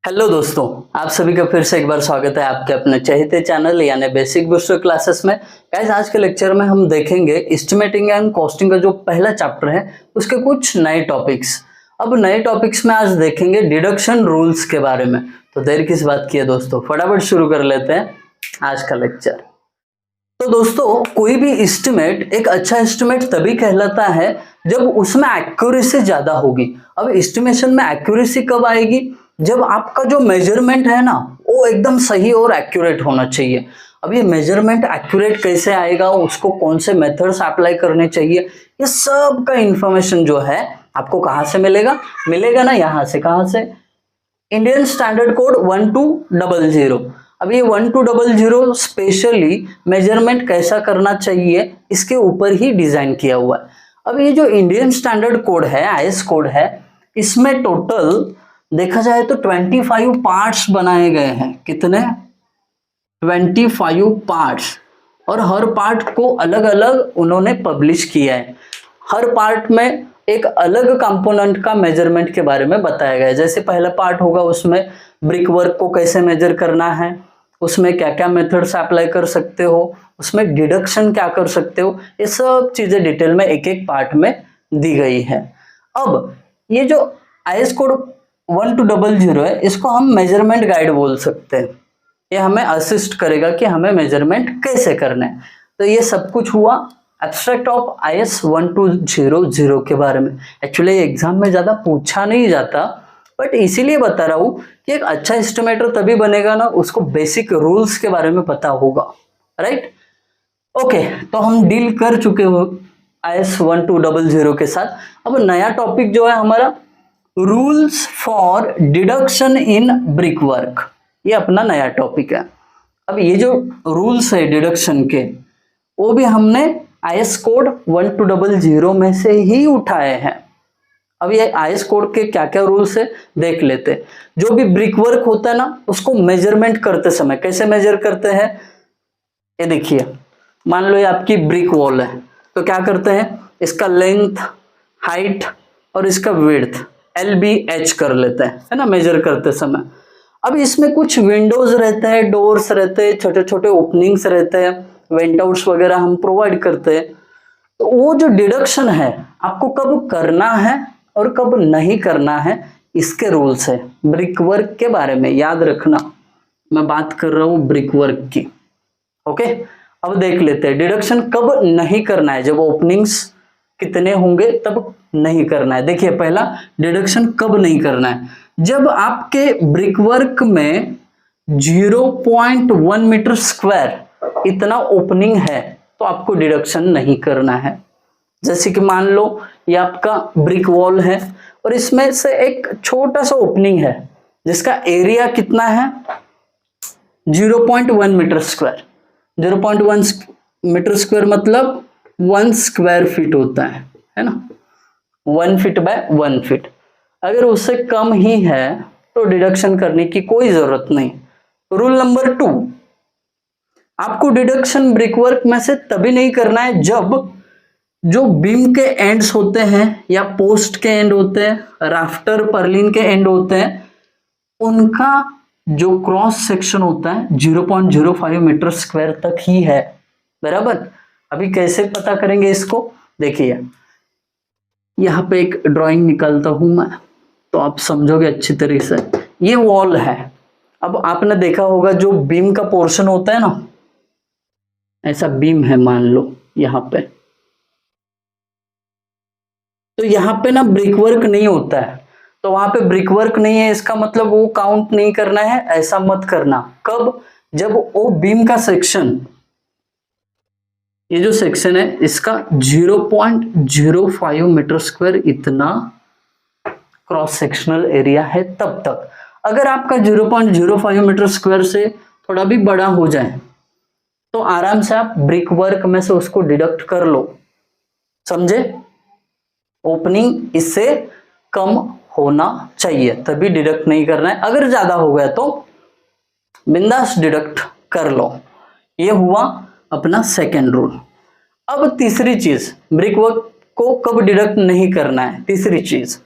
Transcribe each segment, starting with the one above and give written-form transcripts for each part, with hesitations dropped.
Hello दोस्तों, आप सभी का फिर से एक बार स्वागत है आपके अपने चहेते चैनल यानी बेसिक बूस्टर क्लासेस में। गाइस, आज के लेक्चर में हम देखेंगे एस्टिमेटिंग एंड कॉस्टिंग का जो पहला चैप्टर है उसके कुछ नए टॉपिक्स। अब नए टॉपिक्स में आज देखेंगे डिडक्शन रूल्स के बारे में। तो देर किस बात की है दोस्तों, फटाफट शुरू कर लेते हैं आज का लेक्चर। तो दोस्तों, कोई भी एस्टिमेट एक अच्छा एस्टिमेट तभी कहलाता है जब उसमें एक्यूरेसी ज्यादा होगी। अब एस्टिमेशन में एक्यूरेसी कब आएगी? जब आपका जो मेजरमेंट है ना वो एकदम सही और एक्यूरेट होना चाहिए। अब ये मेजरमेंट एक्यूरेट कैसे आएगा, उसको कौन से मेथड्स अप्लाई करने चाहिए, ये सब का इंफॉर्मेशन जो है आपको कहाँ से मिलेगा ना यहाँ से। कहाँ से? Indian standard code 1200। अब ये 1200 स्पेशली मेजरमेंट कैसा करना चाहिए इसके ऊपर ही डिजाइन किया हुआ है। अब ये जो इंडियन स्टैंडर्ड कोड है, आईएस कोड है, इसमें टोटल देखा जाए तो 25 पार्ट्स बनाए गए हैं। कितने? 25 पार्ट्स, और हर पार्ट को अलग अलग उन्होंने पब्लिश किया है। हर पार्ट में एक अलग कंपोनेंट का मेजरमेंट के बारे में बताया गया है। जैसे पहला पार्ट होगा उसमें ब्रिक वर्क को कैसे मेजर करना है, उसमें क्या क्या मेथड्स अप्लाई कर सकते हो, उसमें डिडक्शन क्या कर सकते हो, ये सब चीजें डिटेल में एक एक पार्ट में दी गई है। अब ये जो आईएस कोड 1200 है, इसको हम मेजरमेंट गाइड बोल सकते हैं। ये हमें असिस्ट करेगा कि हमें मेजरमेंट कैसे करना है। तो ये सब कुछ हुआ एब्स्ट्रैक्ट ऑफ आईएस 1200 के बारे में। एक्चुअली एग्जाम में ज्यादा पूछा नहीं जाता, बट इसीलिए बता रहा हूँ कि एक अच्छा एस्टिमेटर तभी बनेगा ना उसको बेसिक रूल्स के बारे में पता होगा, राइट? ओके, तो हम डील कर चुके हो आईएस 1200 के साथ। अब नया टॉपिक जो है हमारा rules for deduction in brick work, ये अपना नया टॉपिक है। अब ये जो रूल्स है डिडक्शन के, वो भी हमने आईएस कोड 1200 में से ही उठाए हैं। अब ये आईएस कोड के क्या क्या रूल्स है देख लेते हैं। जो भी ब्रिक वर्क होता है ना उसको मेजरमेंट करते समय कैसे मेजर करते हैं, ये देखिए। मान लो ये आपकी ब्रिक वॉल है, तो क्या करते हैं, इसका लेंथ, हाइट और इसका विड्थ LBH कर लेते हैं, है ना, मेजर करते समय। अब इसमें कुछ विंडोज रहते हैं, डोर्स रहते हैं, छोटे छोटे ओपनिंग्स रहते हैं, वेंट आउट्स वगैरह हम प्रोवाइड करते हैं। तो वो जो डिडक्शन है आपको कब करना है और कब नहीं करना है, इसके रूल्स है ब्रिक वर्क के बारे में। याद रखना, मैं बात कर रहा हूँ ब्रिक वर्क की। ओके, अब देख लेते हैं डिडक्शन कब नहीं करना है। जब ओपनिंग्स कितने होंगे तब नहीं करना है। देखिए, पहला डिडक्शन कब नहीं करना है, जब आपके ब्रिक वर्क में 0.1 मीटर स्क्वायर इतना ओपनिंग है तो आपको डिडक्शन नहीं करना है। जैसे कि मान लो ये आपका ब्रिक वॉल है और इसमें से एक छोटा सा ओपनिंग है जिसका एरिया कितना है, 0.1 मीटर स्क्वायर। 0.1 मीटर स्क्वायर मतलब 1 स्क्वायर फीट होता है ना, 1 फीट बाय 1 फीट। अगर उससे कम ही है तो डिडक्शन करने की कोई जरूरत नहीं। रूल नंबर 2, आपको डिडक्शन ब्रिक वर्क में से तभी नहीं करना है जब जो बीम के एंड्स होते हैं या पोस्ट के एंड होते हैं, राफ्टर पर्लिन के एंड होते हैं, उनका जो क्रॉस सेक्शन होता है 0.05 मीटर स्क्वायर तक ही है। बराबर? अभी कैसे पता करेंगे इसको, देखिए यहाँ पे एक ड्राइंग निकालता हूं मैं तो आप समझोगे अच्छी तरीके से। ये वॉल है। अब आपने देखा होगा जो बीम का पोर्शन होता है ना, ऐसा बीम है मान लो यहाँ पे, तो यहाँ पे ना ब्रिक वर्क नहीं होता है, तो वहां पे ब्रिक वर्क नहीं है इसका मतलब वो काउंट नहीं करना है। ऐसा मत करना। कब? जब वो बीम का सेक्शन, ये जो सेक्शन है इसका 0.05 मीटर स्क्वायर इतना क्रॉस सेक्शनल एरिया है तब तक। अगर आपका 0.05 मीटर स्क्वायर से थोड़ा भी बड़ा हो जाए तो आराम से आप ब्रिक वर्क में से उसको डिडक्ट कर लो। समझे? ओपनिंग इससे कम होना चाहिए, तभी डिडक्ट नहीं करना है। अगर ज्यादा हो गया तो बिंदास डिडक्ट कर लो। ये हुआ अपना सेकेंड रूल। अब तीसरी चीज, ब्रिक वर्क को कब डिडक्ट नहीं करना है। तीसरी चीज,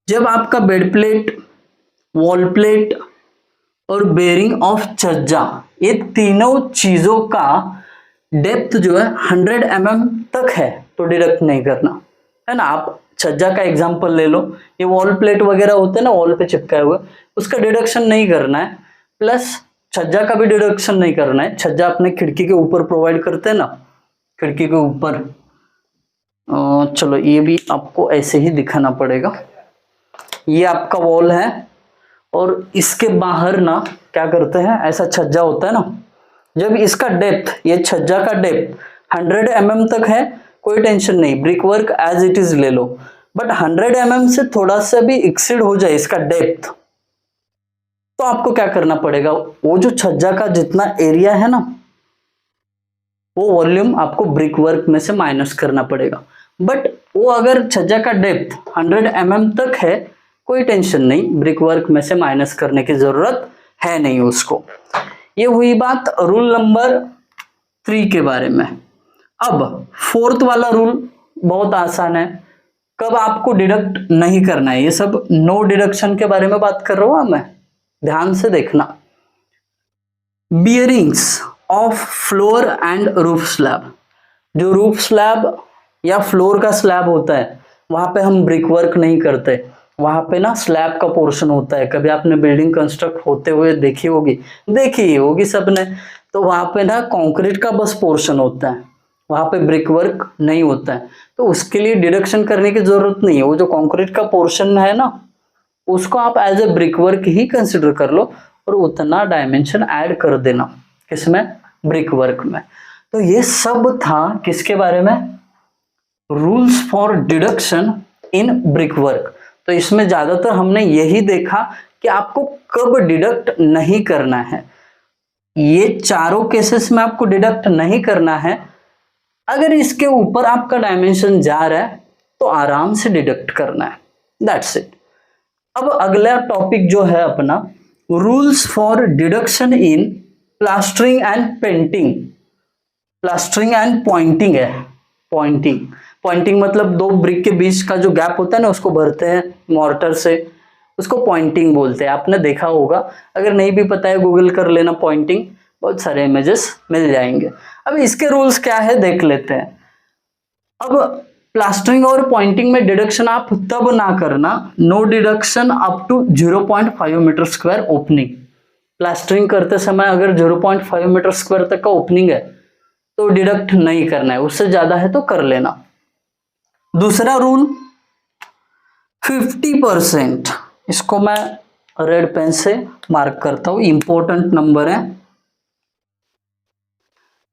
जब आपका बेड प्लेट वॉल प्लेट और बेरिंग ऑफ छज्जा, ये तीनों चीजों का डेप्थ जो है 100 mm तक है तो डिडक्ट नहीं करना है ना। आप छज्जा का एग्जांपल ले लो, ये वॉल प्लेट वगैरह होते हैं ना वॉल पे चिपकाए हुए, उसका डिडक्शन नहीं करना है, प्लस छज्जा का भी डिडक्शन नहीं करना है। छज्जा अपने खिड़की के ऊपर प्रोवाइड करते हैं ना, खिड़की के ऊपर। चलो ये भी आपको ऐसे ही दिखाना पड़ेगा। ये आपका वॉल है और इसके बाहर ना क्या करते हैं, ऐसा छज्जा होता है ना, जब इसका डेप्थ, ये छज्जा का डेप्थ 100 mm तक है, कोई टेंशन नहीं, brick work as it is ले लो। बट 100 mm से थोड़ा सा भी एक्सीड हो जाए इसका डेप्थ, तो आपको क्या करना पड़ेगा, वो जो छज्जा का जितना एरिया है ना, वो वॉल्यूम आपको ब्रिक वर्क में से माइनस करना पड़ेगा। बट वो अगर छज्जा का डेप्थ 100 mm तक है, कोई टेंशन नहीं, ब्रिक वर्क में से माइनस करने की जरूरत है नहीं उसको। ये हुई बात रूल नंबर 3 के बारे में। अब 4th वाला रूल बहुत आसान है, कब आपको डिडक्ट नहीं करना है। ये सब नो डिडक्शन के बारे में बात कर रहा हूं मैं, ध्यान से देखना। Bearings of floor and roof slab, जो रूफ स्लैब या फ्लोर का स्लैब होता है वहां पे हम ब्रिक वर्क नहीं करते, वहां पे ना स्लैब का पोर्शन होता है। कभी आपने बिल्डिंग कंस्ट्रक्ट होते हुए देखी होगी सबने, तो वहां पे ना कंक्रीट का बस पोर्शन होता है, वहां पे ब्रिक वर्क नहीं होता है, तो उसके लिए डिडक्शन करने की जरूरत नहीं है। वो जो कंक्रीट का पोर्शन है ना, उसको आप एज ए ब्रिक वर्क ही कंसिडर कर लो और उतना डायमेंशन ऐड कर देना, किसमें, ब्रिक वर्क में। तो ये सब था किसके बारे में, rules for deduction in brick work. तो इसमें ज्यादातर हमने यही देखा कि आपको कब डिडक्ट नहीं करना है। ये चारों केसेस में आपको डिडक्ट नहीं करना है। अगर इसके ऊपर आपका डायमेंशन जा रहा है तो आराम से डिडक्ट करना है, दैट्स इट। अब अगला टॉपिक जो है अपना, rules for deduction in plastering and painting. Plastering and Poynting है। पॉइंटिंग मतलब दो ब्रिक के बीच का जो गैप होता है ना, उसको भरते हैं मॉर्टर से, उसको पॉइंटिंग बोलते हैं। आपने देखा होगा, अगर नहीं भी पता है गूगल कर लेना पॉइंटिंग, बहुत सारे इमेजेस मिल जाएंगे। अब इसके रूल्स क्या है देख लेते हैं। अब प्लास्टरिंग और पॉइंटिंग में डिडक्शन आप तब ना करना, no deduction up to 0.5 metre square opening. Plastering करते समय अगर 0.5 मीटर स्क्वायर तक का ओपनिंग है तो डिडक्ट नहीं करना है, उससे ज्यादा है तो कर लेना। दूसरा रूल 50%, इसको मैं रेड पेन से मार्क करता हूं, इंपॉर्टेंट नंबर है।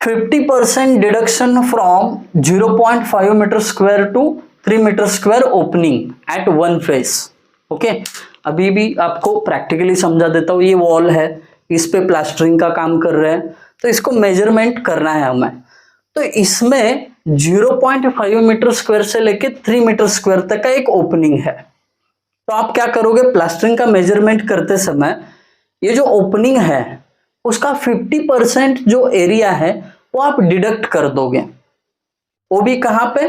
50% deduction from 0.5 metre square to 3 metre square opening at one face. Okay, अभी भी आपको प्रैक्टिकली समझा देता हूं। ये वॉल है, इस पे प्लास्टरिंग का काम कर रहे हैं, तो इसको मेजरमेंट करना है हमें। तो इसमें 0.5 मीटर स्क्वायर से लेके 3 मीटर स्क्वायर तक का एक ओपनिंग है। तो आप क्या करोगे, प्लास्टरिंग का मेजरमेंट करते समय ये जो ओपनिंग है उसका 50% जो एरिया है वो आप डिडक्ट कर दोगे। वो भी कहां पे,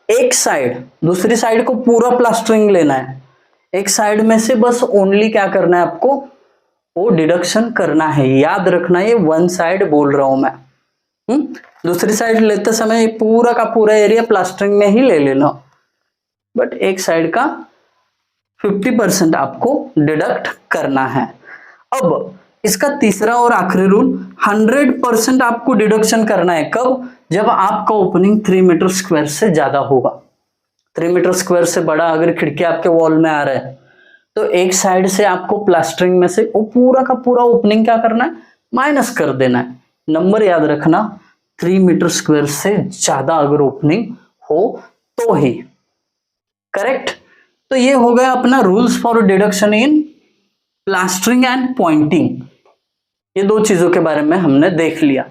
एक साइड, दूसरी साइड को पूरा प्लास्टरिंग लेना है, एक साइड में से बस ओनली क्या करना है आपको, वो डिडक्शन करना है। याद रखना, ये वन साइड बोल रहा हूं मैं। दूसरी साइड लेते समय पूरा का पूरा एरिया प्लास्टरिंग में ही ले लेना, बट एक साइड का 50% आपको डिडक्ट करना है। अब इसका तीसरा और आखिरी रूल, 100% आपको डिडक्शन करना है। कब, जब आपका ओपनिंग 3 मीटर स्क्वायर से ज्यादा होगा। 3 मीटर स्क्वायर से बड़ा अगर खिड़की आपके वॉल में आ रहा है तो एक साइड से आपको प्लास्टरिंग में से वो पूरा का पूरा ओपनिंग क्या करना है, माइनस कर देना है। नंबर याद रखना, 3 मीटर स्क्वायर से ज्यादा अगर ओपनिंग हो तो ही। करेक्ट। तो ये हो गया अपना rules for deduction in plastering and Poynting. ये दो चीजों के बारे में हमने देख लिया।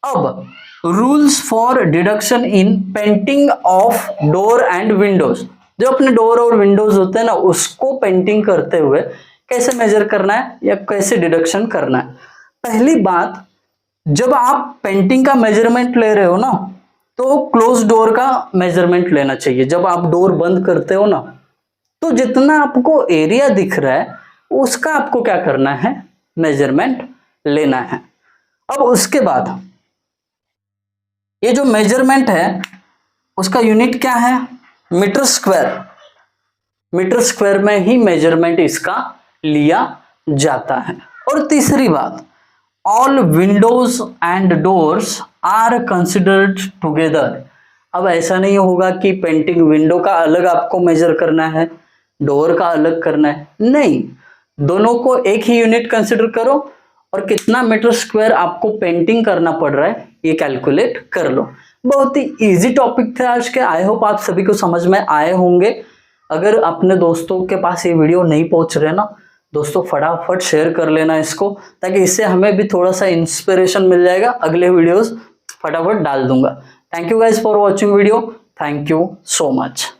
अब rules for deduction in painting of door and Windows. जो अपने डोर और विंडोज होते हैं ना, उसको पेंटिंग करते हुए कैसे मेजर करना है या कैसे डिडक्शन करना है। पहली बात, जब आप पेंटिंग का मेजरमेंट ले रहे हो ना, तो क्लोज डोर का मेजरमेंट लेना चाहिए। जब आप डोर बंद करते हो ना, तो जितना आपको एरिया दिख रहा है उसका आपको क्या करना है, मेजरमेंट लेना है। अब उसके बाद ये जो मेजरमेंट है उसका यूनिट क्या है, मीटर स्क्वायर। मीटर स्क्वायर में ही मेजरमेंट इसका लिया जाता है। और तीसरी बात, all windows and doors are considered together. अब ऐसा नहीं होगा कि पेंटिंग विंडो का अलग आपको मेजर करना है, डोर का अलग करना है, नहीं, दोनों को एक ही यूनिट कंसिडर करो और कितना मीटर स्क्वायर आपको पेंटिंग करना पड़ रहा है ये कैलकुलेट कर लो। बहुत ही इजी टॉपिक थे आज के, आई होप आप सभी को समझ में आए होंगे। अगर अपने दोस्तों के पास ये वीडियो नहीं पहुंच रहे ना दोस्तों, फटाफट शेयर कर लेना इसको, ताकि इससे हमें भी थोड़ा सा इंस्पिरेशन मिल जाएगा, अगले वीडियोस फटाफट डाल दूंगा। Thank you guys for watching video, thank you so much.